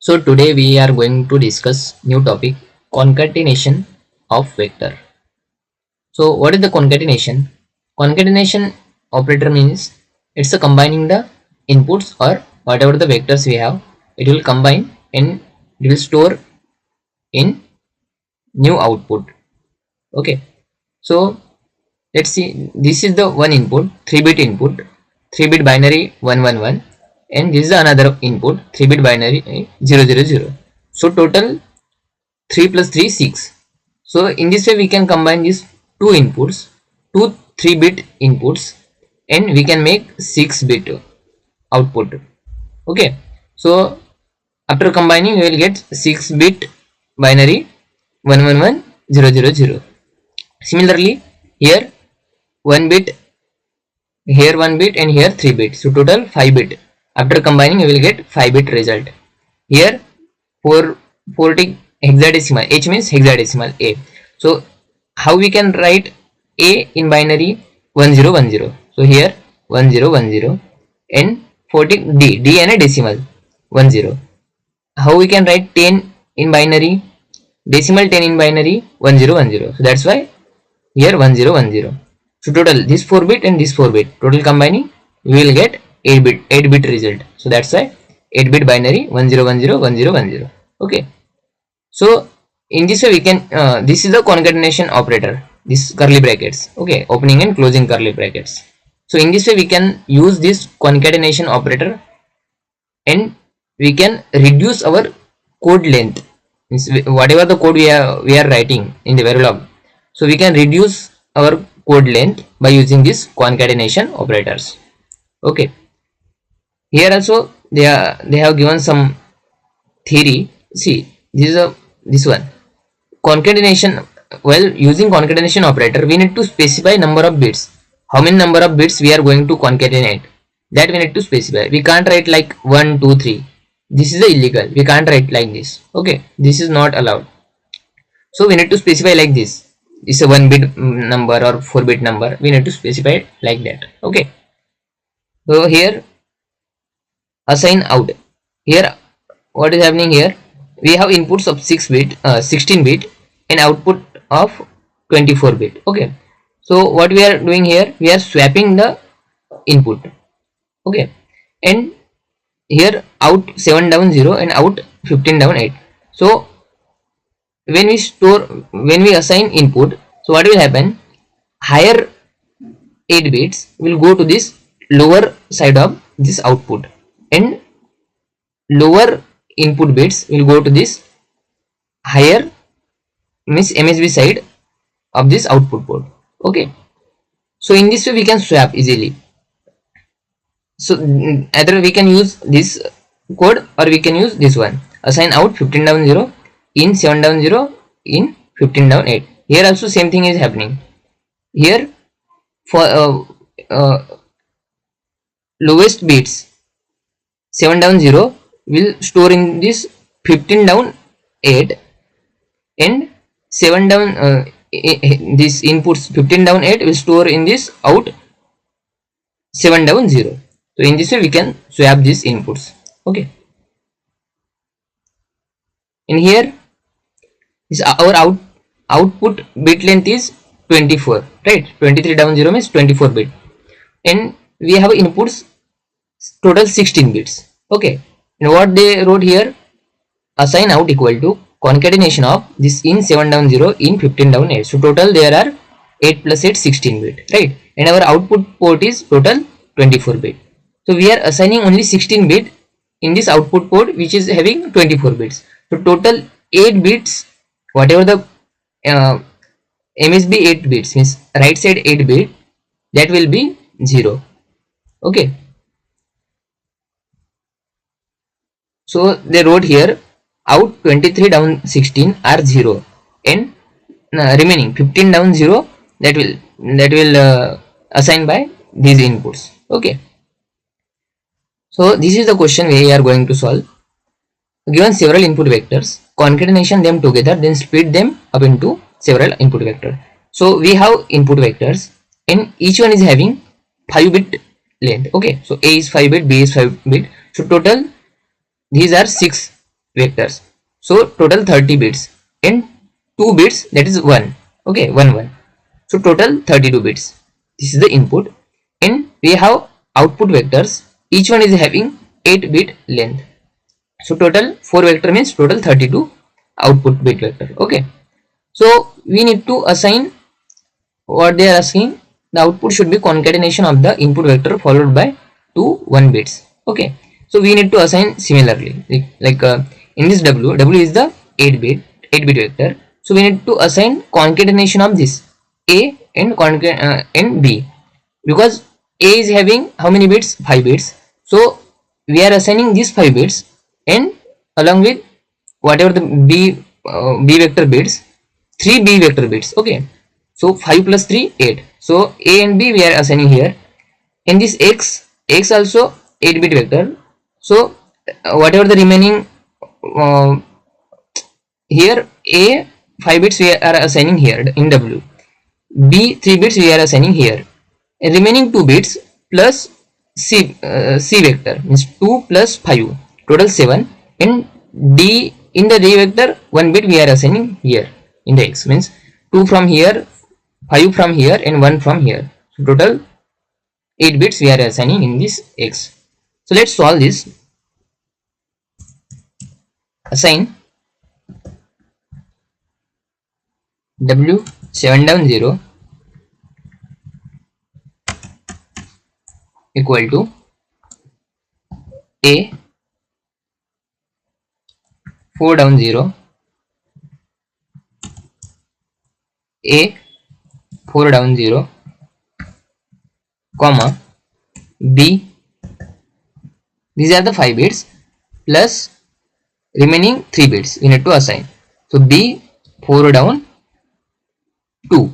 So today we are going to discuss new topic, concatenation of vector. So what is the concatenation? Concatenation operator means it's a combining the inputs or whatever the vectors we have, it will combine and it will store in new output. Okay, so let's see, this is the one input, 3-bit input, 3-bit binary 111, and this is another input, 3-bit binary 000. So total 3 plus 3 6. So in this way we can combine these two inputs, two 3-bit inputs, and we can make 6-bit output. Okay, so after combining we will get 6-bit binary 111000. Similarly here 1 bit, here 1 bit, and here 3 bit, so total 5 bit. After combining you will get 5 bit result. Here 40 hexadecimal, H means hexadecimal A. So how we can write A in binary 1010? So here 1010 and 40 D and a decimal 10. How we can write 10 in binary, decimal 10 in binary 1010? So that's why here 1010. So total this 4-bit and this 4-bit, total combining we will get 8-bit result. So that's why 8-bit binary 10101010. Okay, so in this way we can this is the concatenation operator, this curly brackets. Okay, opening and closing curly brackets. So in this way we can use this concatenation operator and we can reduce our code length. Means whatever the code we are writing in the Verilog, so we can reduce our code length by using this concatenation operators. Okay, here also they have given some theory. See, this one concatenation. While using concatenation operator we need to specify number of bits, how many number of bits we are going to concatenate, that we need to specify. We can't write like 1 2 3, this is illegal, we can't write like this. Okay, this is not allowed. So we need to specify like this. It's a 1-bit number or 4-bit number, we need to specify it like that. Okay, so here assign out. Here what is happening, here we have inputs of 6-bit 16-bit and output of 24-bit. Okay, so what we are doing here, we are swapping the input. Okay, and here out 7 down 0 and out 15 down 8. So when we assign input, so what will happen, higher 8 bits will go to this lower side of this output and lower input bits will go to this higher, means MSB side of this output port. Okay, so in this way we can swap easily. So either we can use this code or we can use this one, assign out 15 down 0 in 7 down 0 in 15 down 8. Here also same thing is happening. Here for lowest bits 7 down 0 will store in this 15 down 8 and 7 down this inputs 15 down 8 will store in this out 7 down 0. So in this way we can swap these inputs. Okay, in here is our output bit length is 24, right? 23 down 0 means 24 bit, and we have inputs total 16 bits. Okay, and what they wrote here, assign out equal to concatenation of this in 7 down 0 in 15 down 8. So total there are 8 plus 8 16 bit, right? And our output port is total 24 bit. So we are assigning only 16 bit in this output port which is having 24 bits. So total 8 bits, whatever the MSB 8 bits, means right side 8 bit, that will be 0. Okay, so they wrote here out 23 down 16 are 0 and remaining 15 down 0 that will assign by these inputs. Okay, so this is the question we are going to solve. Given several input vectors, concatenation them together, then split them up into several input vectors. So we have input vectors and each one is having 5-bit length. Okay, so A is 5 bit, B is 5 bit, so total these are 6 vectors. So total 30 bits and 2 bits, that is 1. Okay, 1 1. So total 32 bits. This is the input, and we have output vectors. Each one is having 8 bit length. So total 4 vector means total 32 output bit vector. Okay. So we need to assign what they are asking. The output should be concatenation of the input vector followed by 2 1 bits. Okay. So we need to assign similarly, like in this W is the 8 bit vector. So we need to assign concatenation of this A and B, because A is having how many bits? 5 bits. So we are assigning these 5 bits, and along with whatever the B vector bits, 3 B vector bits. Okay. So 5 plus 3 8. So A and B we are assigning here. In this X also 8 bit vector. So whatever the remaining here, A 5 bits we are assigning here in W, B 3 bits we are assigning here, and remaining 2 bits plus C vector means 2 plus 5, total 7, and D in the D vector 1 bit we are assigning here in the X, means 2 from here, 5 from here, and 1 from here. So total 8 bits we are assigning in this X. So let's solve this. Assign W 7 down 0 equal to A 4 down 0, A 4 down 0, comma B, these are the 5 bits plus remaining 3 bits we need to assign. So B 4 down 2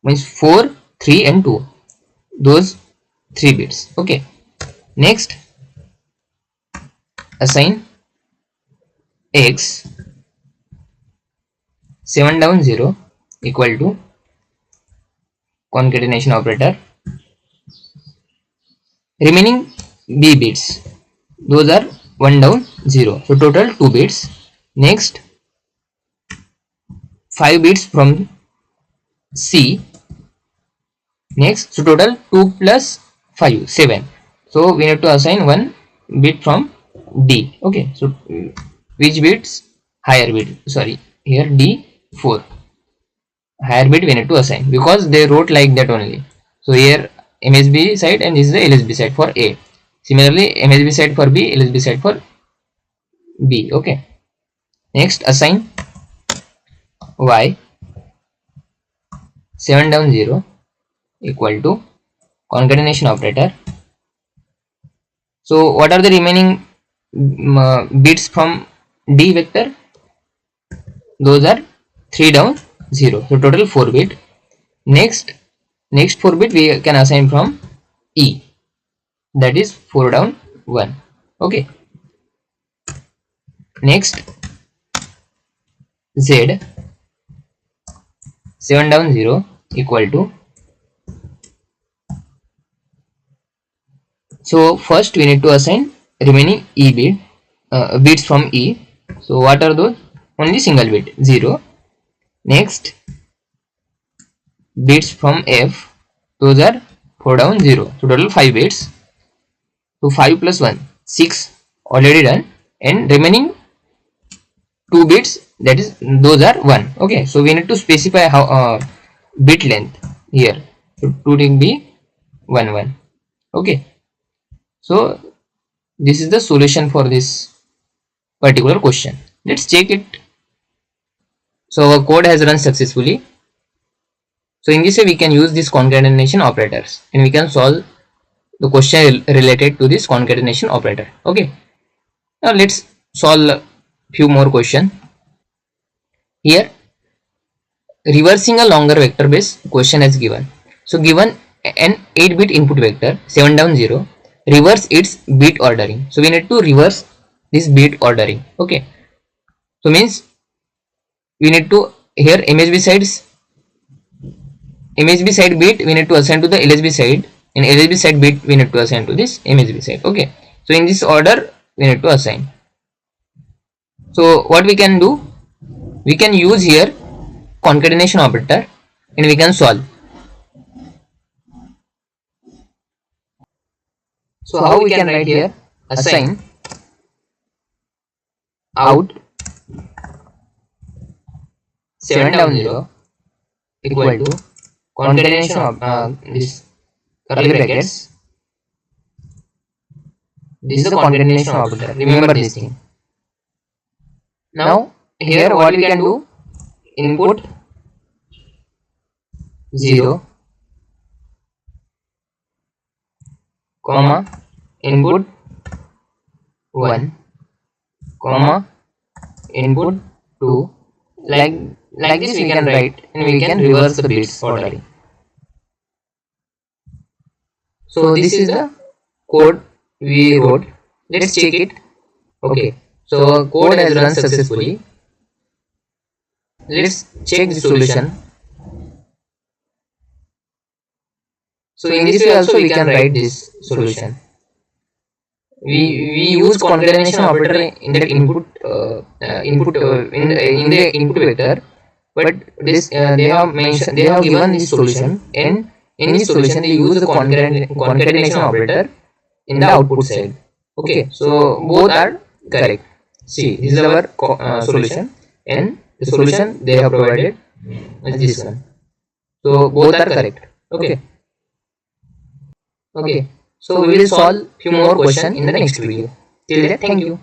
means 4, 3 and 2, those 3 bits. Okay. Next, assign X 7 down 0 equal to concatenation operator, remaining B bits, those are 1 down 0. So total 2 bits. Next, 5 bits from C. Next, so total 2 plus 5 7. So we need to assign 1 bit from D. Okay. So which bits? Higher bit. Sorry, here D 4. Higher bit we need to assign because they wrote like that only. So here MSB side and this is the LSB side for A. Similarly, MSB side for B, LSB side for B. Okay. Next, assign Y 7 down 0 equal to concatenation operator. So what are the remaining bits from D vector? Those are 3 down 0. So total 4 bit. Next 4 bit we can assign from E, that is 4 down 1. Okay. Next, Z 7 down 0 equal to, so first we need to assign remaining E bit, bits from E. So what are those? Only single bit 0. Next, bits from F, those are 4 down 0. So total 5 bits. So 5 plus 1 6 already done, and remaining 2 bits, that is those are 1. Okay, so we need to specify how bit length here. So 2 will be 1 1. Okay, so this is the solution for this particular question. Let's check it. So our code has run successfully. So in this way we can use these concatenation operators and we can solve the question related to this concatenation operator. Okay, now let's solve few more questions. Here, reversing a longer vector based question as given. So given an 8 bit input vector 7 down 0, reverse its bit ordering. So we need to reverse this bit ordering. Okay, so means we need to, here MSB side bit we need to assign to the LSB side, and LSB side bit we need to assign to this MSB side. Okay, so in this order we need to assign. So what we can do, we can use here concatenation operator and we can solve. So how we can write here, assign out 7 down 0 equal to concatenation of this curly brackets. This is the concatenation operator. Remember this thing. Now here what we can do, input 0 comma input 1 comma input 2, like this we can write, and we can reverse the bits orderly. So this is the code we wrote. Let's check it. Okay, so code has run successfully. Let's check the solution. So in this way also we can write this solution. We use concatenation operator in that input in the input vector, but this they have mentioned, they have given this solution, and in this solution they use the concatenation operator in the output side. Okay, so both are correct. See, this is our solution, and the solution they have provided is this one. So both are correct. Okay. So we will solve few more questions in the next video. Till then, thank you.